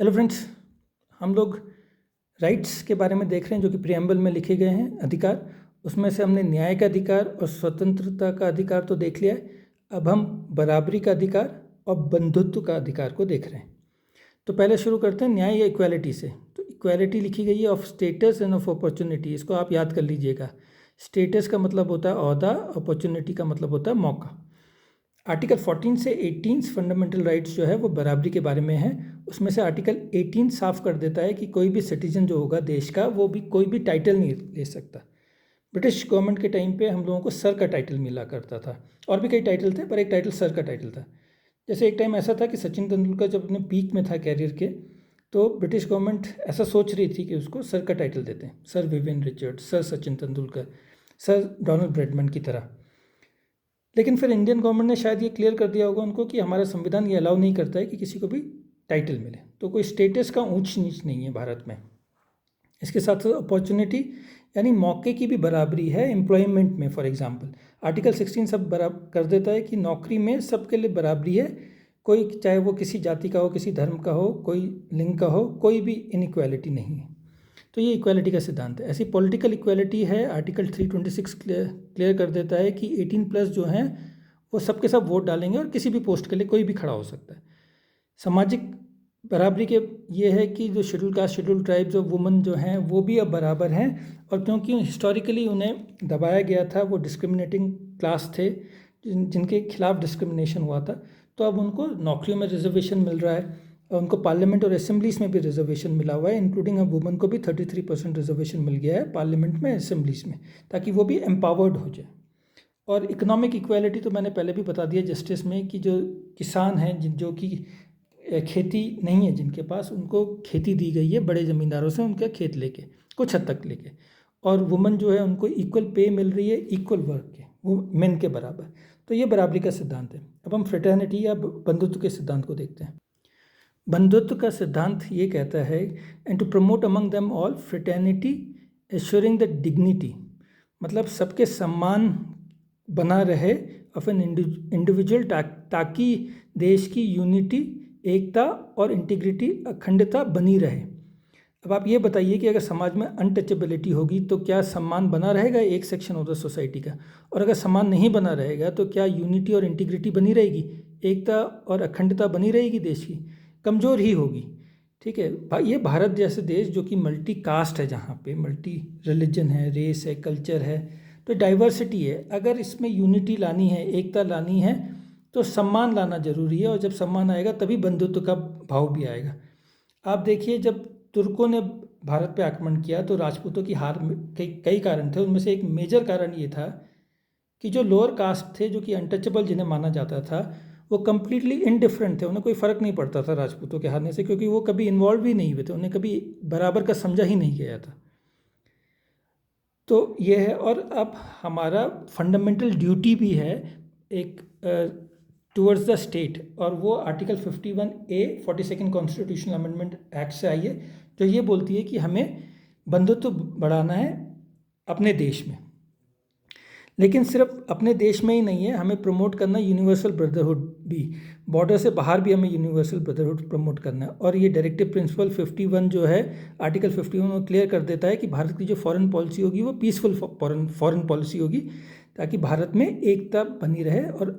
Hello friends, हम लोग rights के बारे में देख रहे हैं जो कि प्रियम्बल में लिखे गए हैं अधिकार। उसमें से हमने न्याय का अधिकार और स्वतंत्रता का अधिकार तो देख लिया है। अब हम बराबरी का अधिकार और बंधुत्व का अधिकार को देख रहे हैं। तो पहले शुरू करते हैं न्याय या इक्वालिटी से। तो इक्वालिटी लिखी गई है of status end of opportunity. इसको आप याद कर लीजिएगा। स्टेटस का मतलब होता है ओहदा, अपॉर्चुनिटी का मतलब होता है मौका। आर्टिकल 14 से 18 फंडामेंटल राइट्स जो है वो बराबरी के बारे में है। उसमें से आर्टिकल 18 साफ कर देता है कि कोई भी सिटीजन जो होगा देश का वो भी कोई भी टाइटल नहीं ले सकता। ब्रिटिश गवर्नमेंट के टाइम पे हम लोगों को सर का टाइटल मिला करता था, और भी कई टाइटल थे पर एक टाइटल सर का टाइटल था। जैसे एक टाइम ऐसा था कि सचिन तेंदुलकर जब अपने पीक में था कैरियर के, तो ब्रिटिश गवर्नमेंट ऐसा सोच रही थी कि उसको सर का टाइटल देते हैं, sir Vivian Richard, sir Sachin Tendulkar, sir Donald Bradman की तरह। लेकिन फिर इंडियन गवर्नमेंट ने शायद ये क्लियर कर दिया होगा उनको कि हमारा संविधान ये अलाउ नहीं करता है कि किसी को भी टाइटल मिले, तो कोई स्टेटस का ऊंच नीच नहीं है भारत में। इसके साथ साथ अपॉर्चुनिटी यानी मौके की भी बराबरी है एम्प्लॉयमेंट में। फॉर एग्जांपल आर्टिकल 16 सब बराबर कर देता है कि नौकरी में सबके लिए बराबरी है। कोई चाहे वो किसी जाति का हो, किसी धर्म का हो, कोई लिंग का हो, कोई भी इनइक्वालिटी नहीं है। तो ये इक्वालिटी का सिद्धांत है। ऐसी पॉलिटिकल इक्वालिटी है, आर्टिकल 326 क्लियर कर देता है कि 18+ जो हैं वो सबके सब वोट डालेंगे और किसी भी पोस्ट के लिए कोई भी खड़ा हो सकता है। सामाजिक बराबरी के ये है कि जो शेड्यूल कास्ट, शेड्यूल ट्राइब्स और वुमेन जो हैं वो भी अब बराबर हैं। और क्योंकि हिस्टोरिकली उन्हें दबाया गया था, वो डिस्क्रिमिनेटिंग क्लास थे जिनके खिलाफ डिस्क्रिमिनेशन हुआ था, तो अब उनको नौकरियों में रिजर्वेशन मिल रहा है और उनको पार्लियामेंट और असेंबलीज में भी रिजर्वेशन मिला हुआ है। इंक्लूडिंग अब वुमेन को भी 33% रिजर्वेशन मिल गया है पार्लियामेंट में, असेंबलीज में, ताकि वो भी एम्पावर्ड हो जाए। और इकोनॉमिक इक्वालिटी तो मैंने पहले भी बता दिया जस्टिस में कि जो किसान हैं जो कि खेती नहीं है जिनके पास, उनको खेती दी गई है बड़े ज़मींदारों से उनका खेत लेके, कुछ हद तक लेके। और वुमेन जो है उनको इक्वल पे मिल रही है इक्वल वर्क के, वो मेन के बराबर। तो ये बराबरी का सिद्धांत है। अब हम फ्रेटर्निटी या बंधुत्व के सिद्धांत को देखते हैं। बंधुत्व का सिद्धांत ये कहता है and to promote among them all fraternity assuring the dignity, मतलब सबके सम्मान बना रहे ऑफ एन इंडिविजुअल, ताकि देश की यूनिटी, एकता और इंटीग्रिटी, अखंडता बनी रहे। अब आप ये बताइए कि अगर समाज में अनटचेबिलिटी होगी तो क्या सम्मान बना रहेगा एक सेक्शन ऑफ द सोसाइटी का, और अगर सम्मान नहीं बना रहेगा तो क्या यूनिटी और इंटीग्रिटी बनी रहेगी, एकता और अखंडता बनी रहेगी देश की? कमज़ोर ही होगी। ठीक है, ये भारत जैसे देश जो कि मल्टी कास्ट है, जहाँ पे मल्टी रिलीजन है, रेस है, कल्चर है, तो डाइवर्सिटी है। अगर इसमें यूनिटी लानी है, एकता लानी है, तो सम्मान लाना जरूरी है, और जब सम्मान आएगा तभी बंधुत्व का भाव भी आएगा। आप देखिए, जब तुर्कों ने भारत पे आक्रमण किया तो राजपूतों की हार में कई कारण थे। उनमें से एक मेजर कारण ये था कि जो लोअर कास्ट थे, जो कि अनटचेबल जिन्हें माना जाता था, वो कम्प्लीटली इनडिफरेंट थे। उन्हें कोई फ़र्क नहीं पड़ता था राजपूतों के हारने से, क्योंकि वो कभी इन्वॉल्व ही नहीं हुए थे, उन्हें कभी बराबर का समझा ही नहीं गया था। तो ये है। और अब हमारा फंडामेंटल ड्यूटी भी है एक टूवर्ड्स द स्टेट, और वो article 51A 42nd constitutional amendment act से आई है, जो ये बोलती है कि हमें बंधुत्व बढ़ाना है अपने देश में। लेकिन सिर्फ अपने देश में ही नहीं है, हमें प्रमोट करना यूनिवर्सल ब्रदरहुड भी, बॉर्डर से बाहर भी हमें यूनिवर्सल ब्रदरहुड प्रमोट करना है। और ये डायरेक्टिव प्रिंसिपल 51 जो है, आर्टिकल 51 वो क्लियर कर देता है कि भारत की जो फॉरेन पॉलिसी होगी वो पीसफुल फॉरेन पॉलिसी होगी, ताकि भारत में एकता बनी रहे और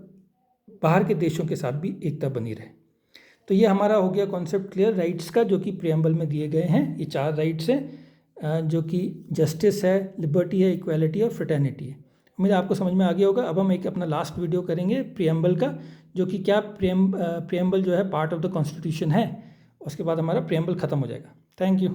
बाहर के देशों के साथ भी एकता बनी रहे। तो ये हमारा हो गया कॉन्सेप्ट क्लियर राइट्स का, जो कि प्रियम्बल में दिए गए हैं। ये 4 राइट्स हैं, जो कि जस्टिस है, लिबर्टी है, इक्वालिटी और फ्रेटर्निटी है। मुझे आपको समझ में आ गया होगा। अब हम एक अपना लास्ट वीडियो करेंगे प्रियम्बल का, जो कि क्या प्रियम्बल जो है पार्ट ऑफ द कॉन्स्टिट्यूशन है। उसके बाद हमारा प्रियम्बल ख़त्म हो जाएगा। Thank you.